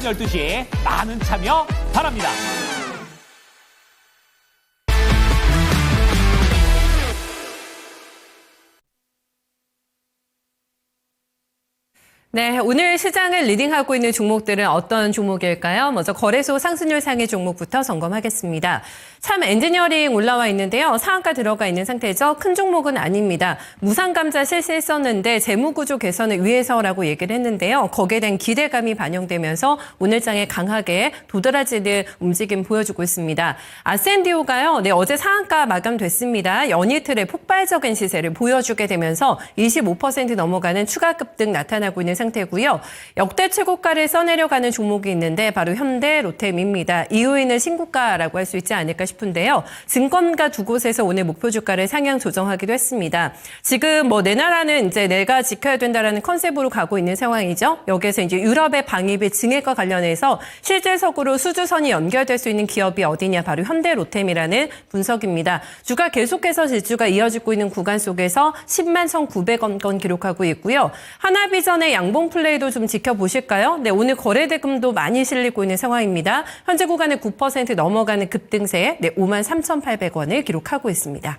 12시 많은 참여 바랍니다. 네, 오늘 시장을 리딩하고 있는 종목들은 어떤 종목일까요? 먼저 거래소 상승률 상위 종목부터 점검하겠습니다. 참 엔지니어링 올라와 있는데요. 상한가 들어가 있는 상태죠. 큰 종목은 아닙니다. 무상감자 실시했었는데 재무구조 개선을 위해서라고 얘기를 했는데요. 거기에 대한 기대감이 반영되면서 오늘장에 강하게 도드라지는 움직임 보여주고 있습니다. 아센디오가요. 네, 어제 상한가 마감됐습니다. 연이틀의 폭발적인 시세를 보여주게 되면서 25% 넘어가는 추가 급등 나타나고 있는 상태고요. 역대 최고가를 써내려가는 종목이 있는데 바로 현대, 로템입니다. 이후에는 신고가라고 할 수 있지 않을까 싶은데요. 증권가 두 곳에서 오늘 목표 주가를 상향 조정하기도 했습니다. 지금 내 나라는 이제 내가 지켜야 된다라는 컨셉으로 가고 있는 상황이죠. 여기에서 이제 유럽의 방위비 증액과 관련해서 실질적으로 수주선이 연결될 수 있는 기업이 어디냐 바로 현대, 로템이라는 분석입니다. 주가 계속해서 질주가 이어지고 있는 구간 속에서 10만 1,900원권 기록하고 있고요. 하나비전의 양봉 플레이도 좀 지켜보실까요? 네, 오늘 거래대금도 많이 실리고 있는 상황입니다. 현재 구간에 9% 넘어가는 급등세, 네, 53,800원을 기록하고 있습니다.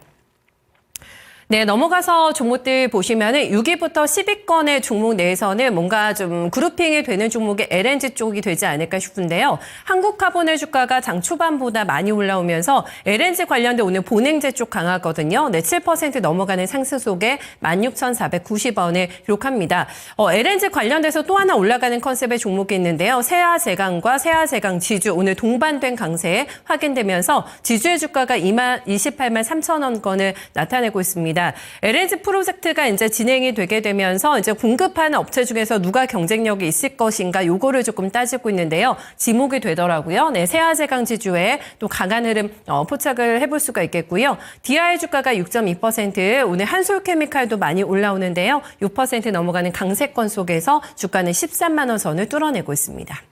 네, 넘어가서 종목들 보시면은 6위부터 10위권의 종목 내에서는 뭔가 좀 그룹핑이 되는 종목이 LNG 쪽이 되지 않을까 싶은데요. 한국카본의 주가가 장 초반보다 많이 올라오면서 LNG 관련된 오늘 본행제 쪽 강하거든요. 네, 7% 넘어가는 상승 속에 16,490원을 기록합니다. LNG 관련돼서 또 하나 올라가는 컨셉의 종목이 있는데요. 세아제강과 세아제강 지주 오늘 동반된 강세 확인되면서 지주의 주가가 28만 3천원권을 나타내고 있습니다. LNG 프로젝트가 이제 진행이 되게 되면서 이제 공급하는 업체 중에서 누가 경쟁력이 있을 것인가 요거를 조금 따지고 있는데요. 지목이 되더라고요. 네, 세아제강 지주에 또 강한 흐름 포착을 해볼 수가 있겠고요. DI 주가가 6.2%, 오늘 한솔케미칼도 많이 올라오는데요. 6% 넘어가는 강세권 속에서 주가는 13만 원 선을 뚫어내고 있습니다.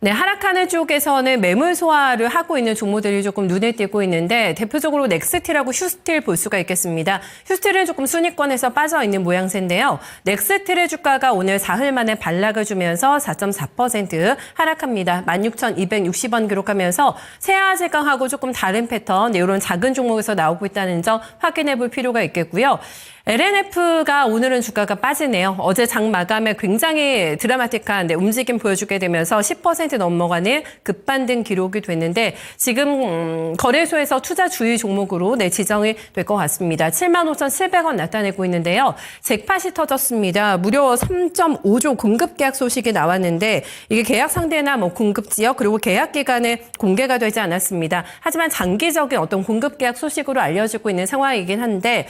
네, 하락하는 쪽에서는 매물 소화를 하고 있는 종목들이 조금 눈에 띄고 있는데 대표적으로 넥스틸하고 휴스틸 볼 수가 있겠습니다. 휴스틸은 조금 순위권에서 빠져 있는 모양새인데요. 넥스틸의 주가가 오늘 사흘 만에 반락을 주면서 4.4% 하락합니다. 16,260원 기록하면서 세아제강하고 조금 다른 패턴, 이런 작은 종목에서 나오고 있다는 점 확인해 볼 필요가 있겠고요. LNF가 오늘은 주가가 빠지네요. 어제 장 마감에 굉장히 드라마틱한 움직임 보여주게 되면서 10% 넘어가는 급반등 기록이 됐는데 지금 거래소에서 투자 주의 종목으로 지정이 될 것 같습니다. 75,700원 나타내고 있는데요. 잭팟이 터졌습니다. 무려 3.5조 공급 계약 소식이 나왔는데 이게 계약 상대나 공급 지역 그리고 계약 기간은 공개가 되지 않았습니다. 하지만 장기적인 어떤 공급 계약 소식으로 알려지고 있는 상황이긴 한데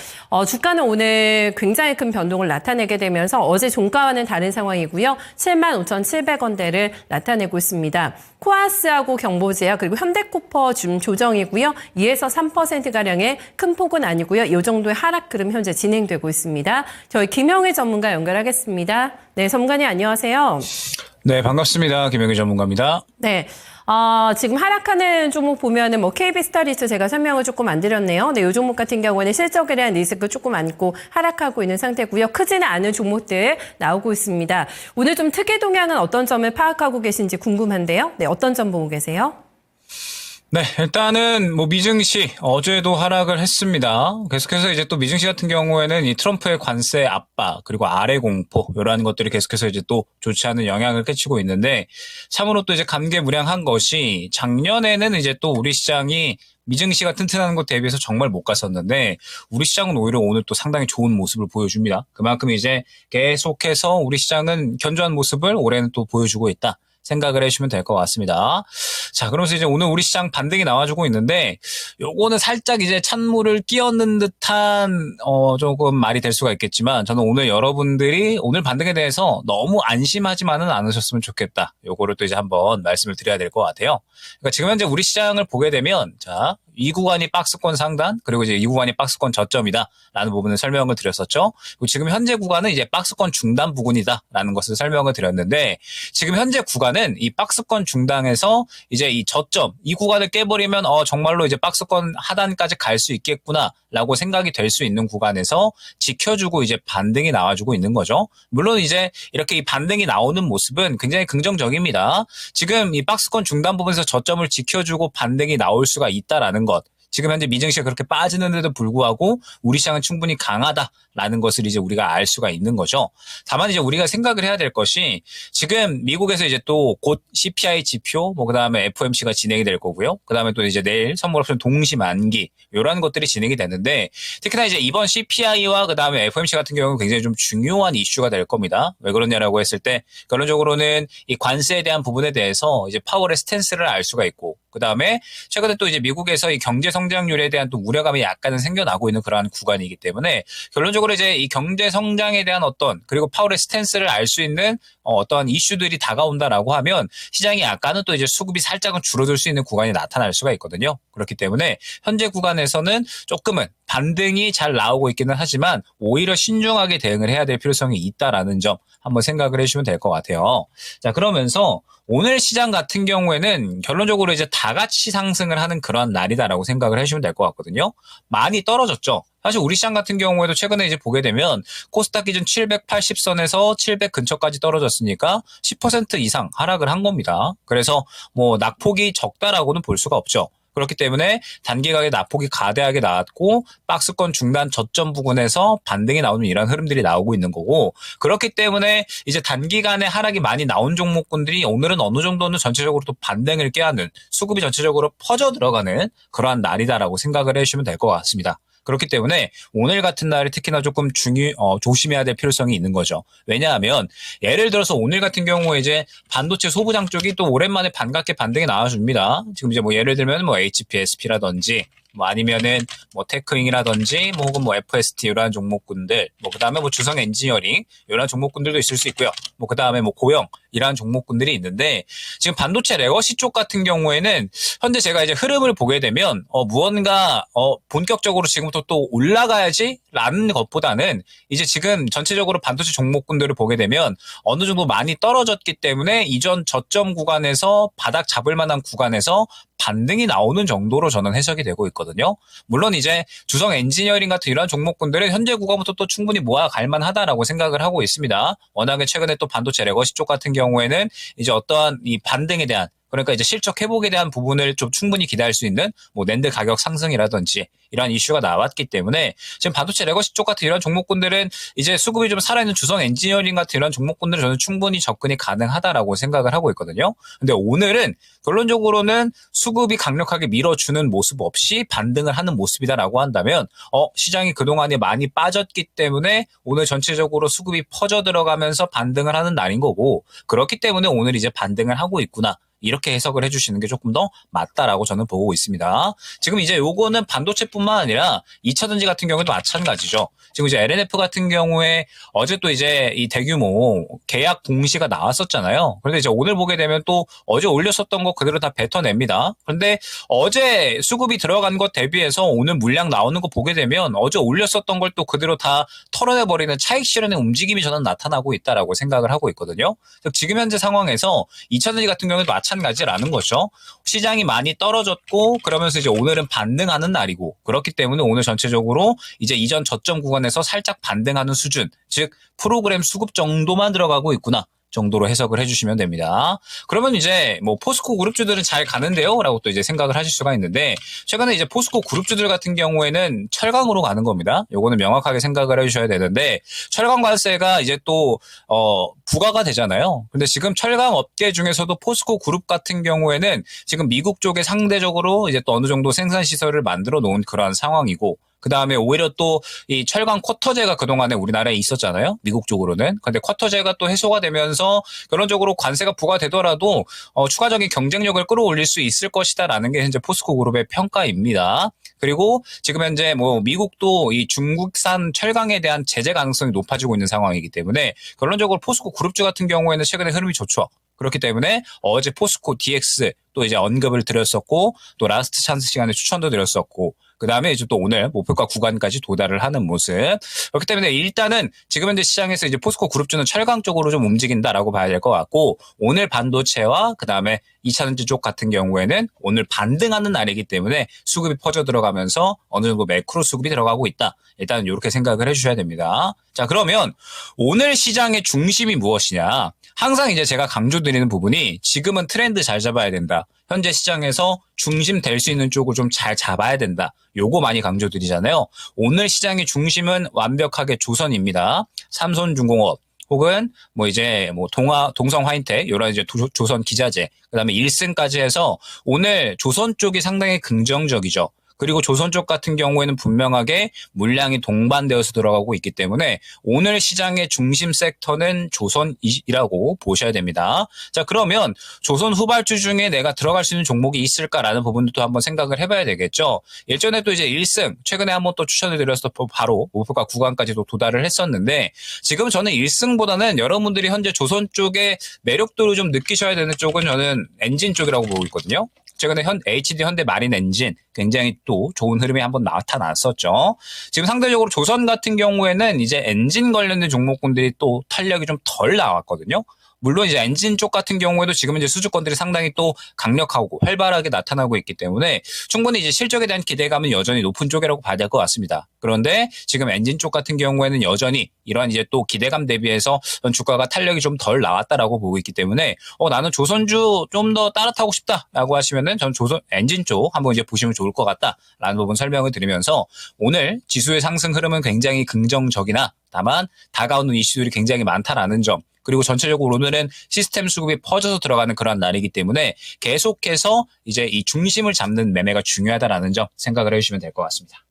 주가는 오늘 굉장히 큰 변동을 나타내게 되면서 어제 종가와는 다른 상황이고요. 75,700원대를 나타내고 있습니다. 코아스하고 경보제약 그리고 현대코퍼 좀 조정이고요. 2에서 3%가량의 큰 폭은 아니고요. 이 정도의 하락 흐름 현재 진행되고 있습니다. 저희 김영희 전문가 연결하겠습니다. 네, 전문가님 안녕하세요. 네, 반갑습니다. 김영희 전문가입니다. 네. 지금 하락하는 종목 보면은 KB스타리스 제가 설명을 조금 안 드렸네요. 네, 이 종목 같은 경우는 실적에 대한 리스크 조금 안고 하락하고 있는 상태고요. 크지는 않은 종목들 나오고 있습니다. 오늘 좀 특이 동향은 어떤 점을 파악하고 계신지 궁금한데요. 네, 어떤 점 보고 계세요? 네, 일단은 미증시 어제도 하락을 했습니다. 계속해서 이제 또 미증시 같은 경우에는 이 트럼프의 관세 압박 그리고 아래 공포 이러한 것들이 계속해서 이제 또 좋지 않은 영향을 끼치고 있는데 참으로 또 이제 감개무량한 것이 작년에는 이제 또 우리 시장이 미증시가 튼튼한 것 대비해서 정말 못 갔었는데 우리 시장은 오히려 오늘 또 상당히 좋은 모습을 보여줍니다. 그만큼 이제 계속해서 우리 시장은 견조한 모습을 올해는 또 보여주고 있다. 생각을 해주시면 될 것 같습니다. 자, 그러면서 이제 오늘 우리 시장 반등이 나와주고 있는데 요거는 살짝 이제 찬물을 끼얹는 듯한 조금 말이 될 수가 있겠지만 저는 오늘 여러분들이 오늘 반등에 대해서 너무 안심하지만은 않으셨으면 좋겠다. 요거를 또 이제 한번 말씀을 드려야 될 것 같아요. 그러니까 지금 현재 우리 시장을 보게 되면 자, 이 구간이 박스권 상단, 그리고 이제 이 구간이 박스권 저점이다라는 부분을 설명을 드렸었죠. 그리고 지금 현재 구간은 이제 박스권 중단 부근이다라는 것을 설명을 드렸는데, 지금 현재 구간은 이 박스권 중단에서 이제 이 저점, 이 구간을 깨버리면 정말로 이제 박스권 하단까지 갈 수 있겠구나라고 생각이 될 수 있는 구간에서 지켜주고 이제 반등이 나와주고 있는 거죠. 물론 이제 이렇게 이 반등이 나오는 모습은 굉장히 긍정적입니다. 지금 이 박스권 중단 부분에서 저점을 지켜주고 반등이 나올 수가 있다라는 것. 지금 현재 미증시가 그렇게 빠지는데도 불구하고 우리 시장은 충분히 강하다라는 것을 이제 우리가 알 수가 있는 거죠. 다만 이제 우리가 생각을 해야 될 것이, 지금 미국에서 이제 또 곧 CPI 지표, 그다음에 FOMC가 진행이 될 거고요. 그다음에 또 이제 내일 선물 옵션 동시 만기, 이런 것들이 진행이 되는데, 특히나 이제 이번 CPI와 그다음에 FOMC 같은 경우는 굉장히 좀 중요한 이슈가 될 겁니다. 왜 그러냐라고 했을 때, 결론적으로는 이 관세에 대한 부분에 대해서 이제 파월의 스탠스를 알 수가 있고, 그다음에 최근에 또 이제 미국에서 이 경제 성장률에 대한 또 우려감이 약간은 생겨나고 있는 그러한 구간이기 때문에, 결론적으로 이제 이 경제 성장에 대한 그리고 파월의 스탠스를 알 수 있는 어떤 이슈들이 다가온다라고 하면 시장이 약간은 또 이제 수급이 살짝은 줄어들 수 있는 구간이 나타날 수가 있거든요. 그렇기 때문에 현재 구간에서는 조금은 반등이 잘 나오고 있기는 하지만 오히려 신중하게 대응을 해야 될 필요성이 있다라는 점 한번 생각을 해주시면 될 것 같아요. 자, 그러면서 오늘 시장 같은 경우에는 결론적으로 이제 다 같이 상승을 하는 그런 날이다라고 생각을 해주시면 될 것 같거든요. 많이 떨어졌죠. 사실 우리 시장 같은 경우에도 최근에 이제 보게 되면 코스닥 기준 780선에서 700 근처까지 떨어졌으니까 10% 이상 하락을 한 겁니다. 그래서 뭐 낙폭이 적다라고는 볼 수가 없죠. 그렇기 때문에 단기간에 낙폭이 가대하게 나왔고 박스권 중단 저점 부근에서 반등이 나오는 이런 흐름들이 나오고 있는 거고, 그렇기 때문에 이제 단기간에 하락이 많이 나온 종목군들이 오늘은 어느 정도는 전체적으로 또 반등을 꾀하는, 수급이 전체적으로 퍼져 들어가는 그러한 날이다라고 생각을 해주시면 될 것 같습니다. 그렇기 때문에 오늘 같은 날이 특히나 조금 조심해야 될 필요성이 있는 거죠. 왜냐하면 예를 들어서 오늘 같은 경우에 이제 반도체 소부장 쪽이 또 오랜만에 반갑게 반등이 나와줍니다. 지금 이제 뭐 예를 들면 뭐 HPSP라든지 아니면은 테크윙이라든지 혹은 FST 이런 종목군들, 그다음에 주성 엔지니어링 이런 종목군들도 있을 수 있고요. 그다음에 고영 이런 종목군들이 있는데, 지금 반도체 레거시 쪽 같은 경우에는 현재 제가 이제 흐름을 보게 되면 무언가 본격적으로 지금부터 또 올라가야지라는 것보다는 이제 지금 전체적으로 반도체 종목군들을 보게 되면 어느 정도 많이 떨어졌기 때문에 이전 저점 구간에서 바닥 잡을 만한 구간에서 반등이 나오는 정도로 저는 해석이 되고 있거든요. 물론 이제 주성 엔지니어링 같은 이런 종목군들은 현재 구간부터 또 충분히 모아갈 만하다라고 생각을 하고 있습니다. 워낙에 최근에 또 반도체 레거시 쪽 같은 경우에는 이제 어떠한 이 반등에 대한, 그러니까 이제 실적 회복에 대한 부분을 좀 충분히 기대할 수 있는 낸드 가격 상승이라든지 이런 이슈가 나왔기 때문에 지금 반도체 레거시 쪽 같은 이런 종목군들은 이제 수급이 좀 살아있는 주성 엔지니어링 같은 이런 종목군들은 저는 충분히 접근이 가능하다라고 생각을 하고 있거든요. 근데 오늘은 결론적으로는 수급이 강력하게 밀어주는 모습 없이 반등을 하는 모습이다라고 한다면 시장이 그동안에 많이 빠졌기 때문에 오늘 전체적으로 수급이 퍼져 들어가면서 반등을 하는 날인 거고, 그렇기 때문에 오늘 이제 반등을 하고 있구나, 이렇게 해석을 해주시는 게 조금 더 맞다라고 저는 보고 있습니다. 지금 이제 요거는 반도체뿐만 아니라 2차전지 같은 경우도 마찬가지죠. 지금 이제 LNF 같은 경우에 어제 또 이제 이 대규모 계약 공시가 나왔었잖아요. 그런데 이제 오늘 보게 되면 또 어제 올렸었던 거 그대로 다 뱉어냅니다. 그런데 어제 수급이 들어간 것 대비해서 오늘 물량 나오는 거 보게 되면 어제 올렸었던 걸 또 그대로 다 털어내버리는 차익 실현의 움직임이 저는 나타나고 있다라고 생각을 하고 있거든요. 지금 현재 상황에서 2차전지 같은 경우도 마찬가지라는 거죠. 시장이 많이 떨어졌고 그러면서 이제 오늘은 반등하는 날이고, 그렇기 때문에 오늘 전체적으로 이제 이전 저점 구간에서 살짝 반등하는 수준, 즉 프로그램 수급 정도만 들어가고 있구나 정도로 해석을 해주시면 됩니다. 그러면 이제 포스코 그룹주들은 잘 가는데요? 라고 또 이제 생각을 하실 수가 있는데, 최근에 이제 포스코 그룹주들 같은 경우에는 철강으로 가는 겁니다. 요거는 명확하게 생각을 해주셔야 되는데, 철강 관세가 이제 또, 부과가 되잖아요. 근데 지금 철강 업계 중에서도 포스코 그룹 같은 경우에는 지금 미국 쪽에 상대적으로 이제 또 어느 정도 생산 시설을 만들어 놓은 그러한 상황이고, 그 다음에 오히려 또 이 철강 쿼터제가 그동안에 우리나라에 있었잖아요. 미국 쪽으로는. 근데 쿼터제가 또 해소가 되면서 결론적으로 관세가 부과되더라도 추가적인 경쟁력을 끌어올릴 수 있을 것이다라는 게 현재 포스코 그룹의 평가입니다. 그리고 지금 현재 미국도 이 중국산 철강에 대한 제재 가능성이 높아지고 있는 상황이기 때문에 결론적으로 포스코 그룹주 같은 경우에는 최근에 흐름이 좋죠. 그렇기 때문에 어제 포스코 DX 또 이제 언급을 드렸었고 또 라스트 찬스 시간에 추천도 드렸었고 그 다음에 이제 또 오늘 목표가 구간까지 도달을 하는 모습. 그렇기 때문에 일단은 지금 현재 시장에서 이제 포스코 그룹주는 철강 쪽으로 좀 움직인다라고 봐야 될 것 같고 오늘 반도체와 그 다음에 2차전지 쪽 같은 경우에는 오늘 반등하는 날이기 때문에 수급이 퍼져 들어가면서 어느 정도 매크로 수급이 들어가고 있다. 일단 이렇게 생각을 해주셔야 됩니다. 자, 그러면 오늘 시장의 중심이 무엇이냐? 항상 이제 제가 강조드리는 부분이 지금은 트렌드 잘 잡아야 된다. 현재 시장에서 중심 될 수 있는 쪽을 좀 잘 잡아야 된다. 요거 많이 강조드리잖아요. 오늘 시장의 중심은 완벽하게 조선입니다. 삼손중공업 혹은 뭐 이제 뭐 동성 화인텍 이런 이제 조선 기자재 그다음에 1승까지 해서 오늘 조선 쪽이 상당히 긍정적이죠. 그리고 조선 쪽 같은 경우에는 분명하게 물량이 동반되어서 들어가고 있기 때문에 오늘 시장의 중심 섹터는 조선이라고 보셔야 됩니다. 자, 그러면 조선 후발주 중에 내가 들어갈 수 있는 종목이 있을까라는 부분도 또 한번 생각을 해봐야 되겠죠. 예전에 또 이제 1승 최근에 한번 또 추천을 드려서 바로 목표가 구간까지도 도달을 했었는데 지금 저는 1승보다는 여러분들이 현재 조선 쪽의 매력도를 좀 느끼셔야 되는 쪽은 저는 엔진 쪽이라고 보고 있거든요. 최근에 HD 현대 마린 엔진 굉장히 또 좋은 흐름이 한번 나타났었죠. 지금 상대적으로 조선 같은 경우에는 이제 엔진 관련된 종목군들이 또 탄력이 좀 덜 나왔거든요. 물론 이제 엔진 쪽 같은 경우에도 지금 이제 수주권들이 상당히 또 강력하고 활발하게 나타나고 있기 때문에 충분히 이제 실적에 대한 기대감은 여전히 높은 쪽이라고 봐야 될 것 같습니다. 그런데 지금 엔진 쪽 같은 경우에는 여전히 이러한 이제 또 기대감 대비해서 주가가 탄력이 좀 덜 나왔다라고 보고 있기 때문에 나는 조선주 좀 더 따라타고 싶다라고 하시면은 전 조선 엔진 쪽 한번 이제 보시면 좋을 것 같다라는 부분 설명을 드리면서 오늘 지수의 상승 흐름은 굉장히 긍정적이나 다만 다가오는 이슈들이 굉장히 많다라는 점 그리고 전체적으로 오늘은 시스템 수급이 퍼져서 들어가는 그런 날이기 때문에 계속해서 이제 이 중심을 잡는 매매가 중요하다라는 점 생각을 해주시면 될 것 같습니다.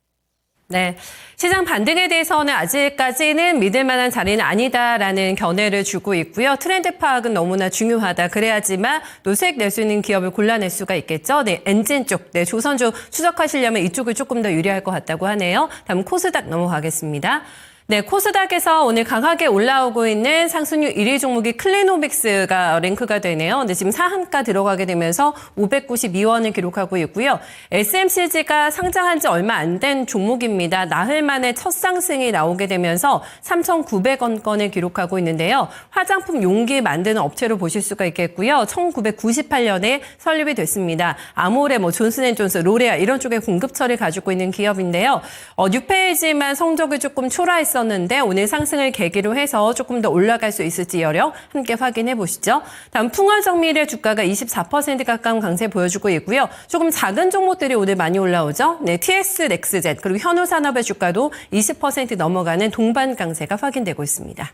네. 시장 반등에 대해서는 아직까지는 믿을 만한 자리는 아니다라는 견해를 주고 있고요. 트렌드 파악은 너무나 중요하다. 그래야지만 노수익 낼 수 있는 기업을 골라낼 수가 있겠죠. 네. 엔진 쪽, 네. 조선주 추적하시려면 이쪽을 조금 더 유리할 것 같다고 하네요. 다음 코스닥 넘어가겠습니다. 네, 코스닥에서 오늘 강하게 올라오고 있는 상승률 1위 종목이 클리노믹스가 랭크가 되네요. 근데 지금 상한가 들어가게 되면서 592원을 기록하고 있고요. SMCG가 상장한 지 얼마 안 된 종목입니다. 나흘 만에 첫 상승이 나오게 되면서 3,900원권을 기록하고 있는데요. 화장품 용기 만드는 업체로 보실 수가 있겠고요. 1998년에 설립이 됐습니다. 아모레, 존슨앤존슨, 로레알 이런 쪽에 공급처를 가지고 있는 기업인데요. 6페이지만 성적이 조금 초라했었는데 오늘 상승을 계기로 해서 조금 더 올라갈 수 있을지 여력 함께 확인해 보시죠. 다음 풍화정밀의 주가가 24% 가까운 강세 보여주고 있고요. 조금 작은 종목들이 오늘 많이 올라오죠. 네, TS, 넥스젯 그리고 현우산업의 주가도 20% 넘어가는 동반 강세가 확인되고 있습니다.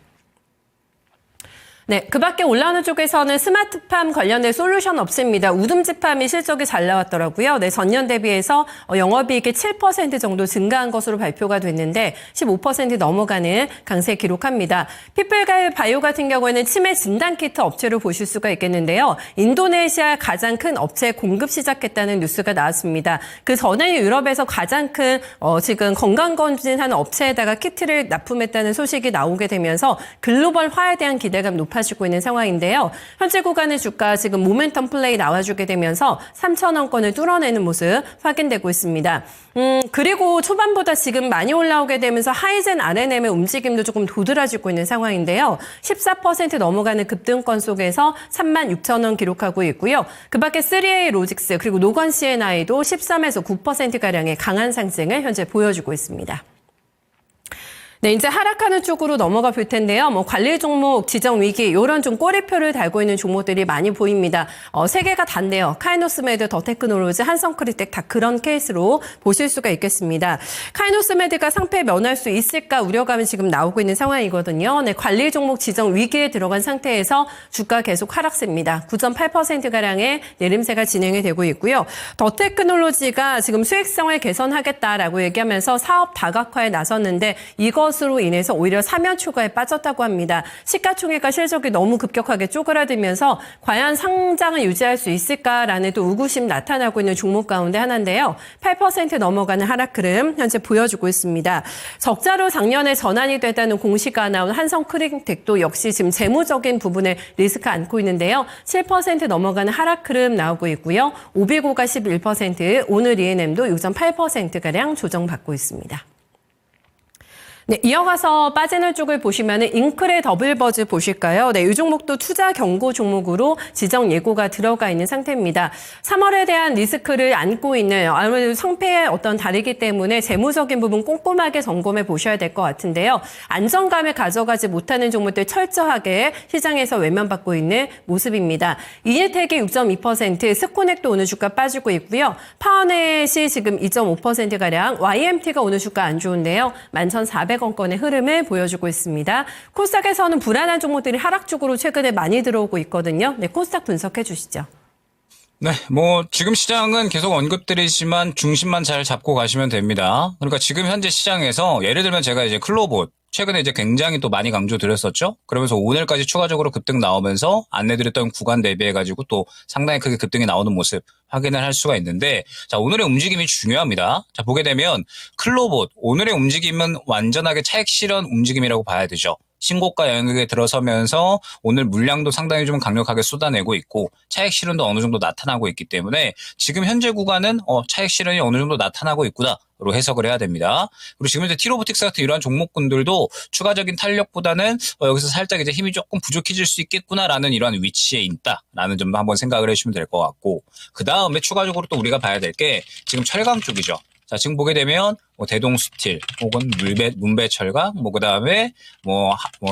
네, 그 밖에 올라오는 쪽에서는 스마트팜 관련된 솔루션 없습니다. 우듬지팜이 실적이 잘 나왔더라고요. 네, 전년 대비해서 영업이익이 7% 정도 증가한 것으로 발표가 됐는데 15% 넘어가는 강세 기록합니다. 피플가일 바이오 같은 경우에는 치매 진단키트 업체로 보실 수가 있겠는데요. 인도네시아 가장 큰 업체 공급 시작했다는 뉴스가 나왔습니다. 그 전에 유럽에서 가장 큰 지금 건강검진하는 업체에다가 키트를 납품했다는 소식이 나오게 되면서 글로벌화에 대한 기대감 높아지고 있는 상황인데요. 현재 구간의 주가 지금 모멘텀 플레이 나와주게 되면서 3,000원권을 뚫어내는 모습 확인되고 있습니다. 그리고 초반보다 지금 많이 올라오게 되면서 하이젠 RNM의 움직임도 조금 도드라지고 있는 상황인데요. 14% 넘어가는 급등권 속에서 36,000원 기록하고 있고요. 그 밖에 3A 로직스 그리고 노건 C&I도 13에서 9%가량의 강한 상승을 현재 보여주고 있습니다. 네, 이제 하락하는 쪽으로 넘어가 볼 텐데요. 관리 종목, 지정 위기, 이런 좀 꼬리표를 달고 있는 종목들이 많이 보입니다. 세 개가 단데요. 카이노스메드, 더테크놀로지, 한성크리텍 다 그런 케이스로 보실 수가 있겠습니다. 카이노스메드가 상패 면할 수 있을까 우려감이 지금 나오고 있는 상황이거든요. 네, 관리 종목 지정 위기에 들어간 상태에서 주가 계속 하락세입니다. 9.8%가량의 내림세가 진행이 되고 있고요. 더테크놀로지가 지금 수익성을 개선하겠다라고 얘기하면서 사업 다각화에 나섰는데 이거 이것으로 인해서 오히려 사면 초과에 빠졌다고 합니다. 시가총액과 실적이 너무 급격하게 쪼그라들면서 과연 상장을 유지할 수 있을까라는 또 의구심 나타나고 있는 종목 가운데 하나인데요. 8% 넘어가는 하락 흐름 현재 보여주고 있습니다. 적자로 작년에 전환이 됐다는 공시가 나온 한성크림텍도 역시 지금 재무적인 부분에 리스크 안고 있는데요. 7% 넘어가는 하락 흐름 나오고 있고요. 오비고가 11%, 오늘 E&M도 6.8%가량 조정받고 있습니다. 네, 이어가서 빠지는 쪽을 보시면은 잉클의 더블버즈 보실까요? 네, 이 종목도 투자 경고 종목으로 지정 예고가 들어가 있는 상태입니다. 3월에 대한 리스크를 안고 있는 아무래도 상패의 어떤 다르기 때문에 재무적인 부분 꼼꼼하게 점검해 보셔야 될 것 같은데요. 안정감을 가져가지 못하는 종목들 철저하게 시장에서 외면받고 있는 모습입니다. 이니텍이 6.2%, 스코넥도 오늘 주가 빠지고 있고요. 파워넷이 지금 2.5%가량, YMT가 오늘 주가 안 좋은데요. 11,400원권의 흐름을 보여주고 있습니다. 코스닥에서는 불안한 종목들이 하락 쪽으로 최근에 많이 들어오고 있거든요. 네, 코스닥 분석해 주시죠. 네, 지금 시장은 계속 언급드리지만 중심만 잘 잡고 가시면 됩니다. 그러니까 지금 현재 시장에서 예를 들면 제가 이제 클로봇, 최근에 이제 굉장히 또 많이 강조드렸었죠. 그러면서 오늘까지 추가적으로 급등 나오면서 안내드렸던 구간 대비해가지고 또 상당히 크게 급등이 나오는 모습 확인을 할 수가 있는데, 자, 오늘의 움직임이 중요합니다. 자, 보게 되면 클로봇, 오늘의 움직임은 완전하게 차익 실현 움직임이라고 봐야 되죠. 신고가 영역에 들어서면서 오늘 물량도 상당히 좀 강력하게 쏟아내고 있고 차익 실현도 어느 정도 나타나고 있기 때문에 지금 현재 구간은 차익 실현이 어느 정도 나타나고 있구나로 해석을 해야 됩니다. 그리고 지금 이제 티로보틱스 같은 이러한 종목군들도 추가적인 탄력보다는 여기서 살짝 이제 힘이 조금 부족해질 수 있겠구나라는 이러한 위치에 있다라는 점도 한번 생각을 해주시면 될 것 같고, 그 다음에 추가적으로 또 우리가 봐야 될 게 지금 철강 쪽이죠. 자, 지금 보게 되면 대동스틸 혹은 문배철강, 그다음에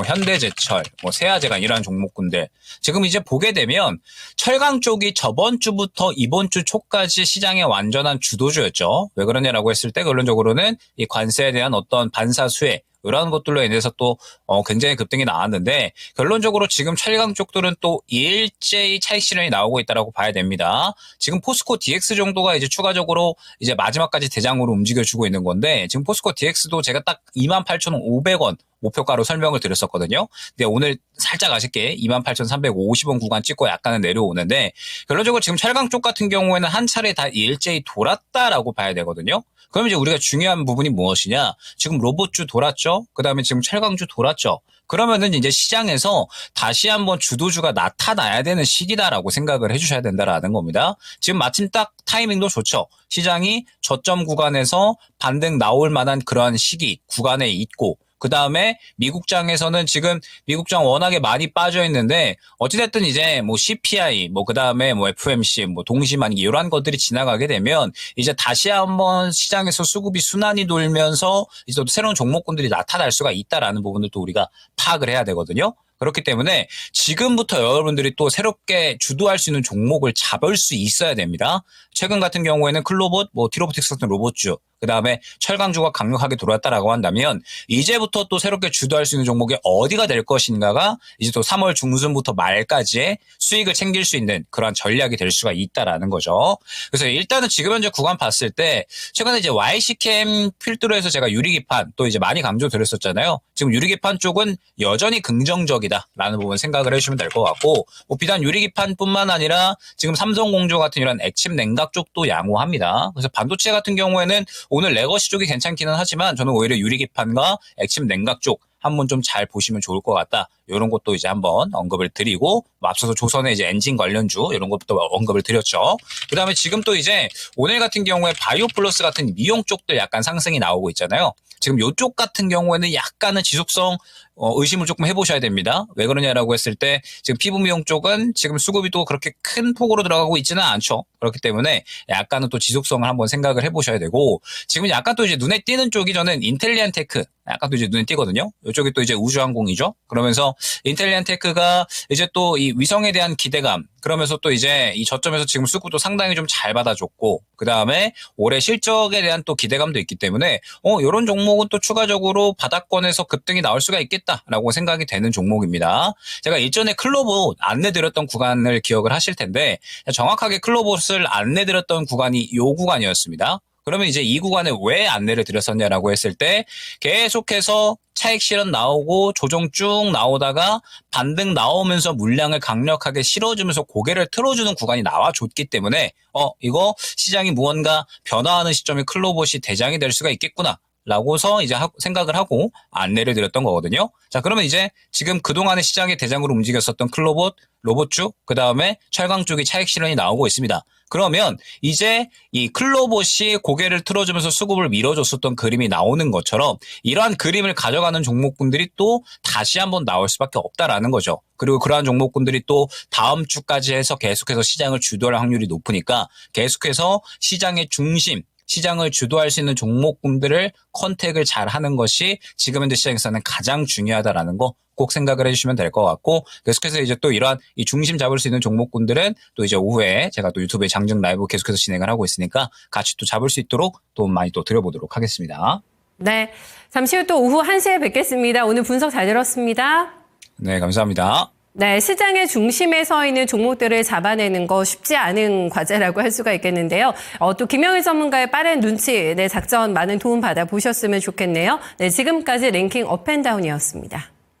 현대제철, 세아제강 이러한 종목군들. 지금 이제 보게 되면 철강 쪽이 저번 주부터 이번 주 초까지 시장의 완전한 주도주였죠. 왜 그러냐라고 했을 때 결론적으로는 이 관세에 대한 어떤 반사 수혜 이런 것들로 인해서 또 굉장히 급등이 나왔는데, 결론적으로 지금 철강 쪽들은 또 일제히 차익 실현이 나오고 있다라고 봐야 됩니다. 지금 포스코 DX 정도가 이제 추가적으로 이제 마지막까지 대장으로 움직여주고 있는 건데, 지금 포스코 DX도 제가 딱 28,500원 목표가로 설명을 드렸었거든요. 근데 오늘 살짝 아쉽게 28,350원 구간 찍고 약간은 내려오는데, 결론적으로 지금 철강 쪽 같은 경우에는 한 차례 다 일제히 돌았다라고 봐야 되거든요. 그럼 이제 우리가 중요한 부분이 무엇이냐? 지금 로봇주 돌았죠? 그 다음에 지금 철강주 돌았죠? 그러면은 이제 시장에서 다시 한번 주도주가 나타나야 되는 시기다라고 생각을 해주셔야 된다라는 겁니다. 지금 마침 딱 타이밍도 좋죠. 시장이 저점 구간에서 반등 나올 만한 그러한 시기 구간에 있고, 그 다음에 미국장에서는 지금 미국장 워낙에 많이 빠져 있는데, 어찌됐든 이제 CPI, 그 다음에 FMC, 동시만기 이런 것들이 지나가게 되면 이제 다시 한번 시장에서 수급이 순환이 돌면서 이제 또 새로운 종목군들이 나타날 수가 있다라는 부분을 또 우리가 파악을 해야 되거든요. 그렇기 때문에 지금부터 여러분들이 또 새롭게 주도할 수 있는 종목을 잡을 수 있어야 됩니다. 최근 같은 경우에는 클로봇, 티로보틱스 같은 로봇주, 그 다음에 철강주가 강력하게 들어왔다라고 한다면 이제부터 또 새롭게 주도할 수 있는 종목이 어디가 될 것인가가 이제 또 3월 중순부터 말까지의 수익을 챙길 수 있는 그런 전략이 될 수가 있다라는 거죠. 그래서 일단은 지금 현재 구간 봤을 때 최근에 이제 YC캠 필두로 해서 제가 유리기판 또 이제 많이 강조드렸었잖아요. 지금 유리기판 쪽은 여전히 긍정적이다라는 부분 생각을 해주시면 될 것 같고, 비단 유리기판뿐만 아니라 지금 삼성공조 같은 이런 액침 냉각 쪽도 양호합니다. 그래서 반도체 같은 경우에는 오늘 레거시 쪽이 괜찮기는 하지만 저는 오히려 유리기판과 액침 냉각 쪽 한번 좀 잘 보시면 좋을 것 같다. 이런 것도 이제 한번 언급을 드리고, 앞서서 조선의 이제 엔진 관련주 이런 것부터 언급을 드렸죠. 그 다음에 지금 또 이제 오늘 같은 경우에 바이오 플러스 같은 미용 쪽도 약간 상승이 나오고 있잖아요. 지금 이쪽 같은 경우에는 약간은 지속성 의심을 조금 해보셔야 됩니다. 왜 그러냐라고 했을 때 지금 피부 미용 쪽은 지금 수급이 또 그렇게 큰 폭으로 들어가고 있지는 않죠. 그렇기 때문에 약간은 또 지속성을 한번 생각을 해보셔야 되고, 지금 약간 또 이제 눈에 띄는 쪽이 저는 인텔리안 테크 약간 또 이제 눈에 띄거든요. 이쪽이 또 이제 우주항공이죠. 그러면서 인텔리안 테크가 이제 또 이 위성에 대한 기대감, 그러면서 또 이제 이 저점에서 지금 수급도 상당히 좀 잘 받아줬고, 그 다음에 올해 실적에 대한 또 기대감도 있기 때문에 이런 종목은 또 추가적으로 바닥권에서 급등이 나올 수가 있겠다라고 생각이 되는 종목입니다. 제가 일전에 클로봇 안내드렸던 구간을 기억을 하실 텐데, 정확하게 클로봇을 안내드렸던 구간이 이 구간이었습니다. 그러면 이제 이 구간에 왜 안내를 드렸었냐라고 했을 때 계속해서 차익 실현 나오고 조정 쭉 나오다가 반등 나오면서 물량을 강력하게 실어주면서 고개를 틀어주는 구간이 나와줬기 때문에 이거 시장이 무언가 변화하는 시점에 클로봇이 대장이 될 수가 있겠구나. 라고서 이제 생각을 하고 안내를 드렸던 거거든요. 자, 그러면 이제 지금 그동안의 시장의 대장으로 움직였었던 클로봇, 로봇주, 그 다음에 철강 쪽이 차익 실현이 나오고 있습니다. 그러면 이제 이 클로봇이 고개를 틀어주면서 수급을 밀어줬었던 그림이 나오는 것처럼 이러한 그림을 가져가는 종목군들이 또 다시 한번 나올 수밖에 없다라는 거죠. 그리고 그러한 종목군들이 또 다음 주까지 해서 계속해서 시장을 주도할 확률이 높으니까 계속해서 시장의 중심, 시장을 주도할 수 있는 종목군들을 컨택을 잘 하는 것이 지금 현재 시장에서는 가장 중요하다라는 거 꼭 생각을 해주시면 될 것 같고, 계속해서 이제 또 이러한 이 중심 잡을 수 있는 종목군들은 또 이제 오후에 제가 또 유튜브에 장중 라이브 계속해서 진행을 하고 있으니까 같이 또 잡을 수 있도록 도움 많이 또 드려보도록 하겠습니다. 네. 잠시 후 또 오후 1시에 뵙겠습니다. 오늘 분석 잘 들었습니다. 네, 감사합니다. 네, 시장의 중심에 서 있는 종목들을 잡아내는 거 쉽지 않은 과제라고 할 수가 있겠는데요. 또 김영일 전문가의 빠른 눈치, 작전 많은 도움 받아 보셨으면 좋겠네요. 네, 지금까지 랭킹 업앤다운이었습니다.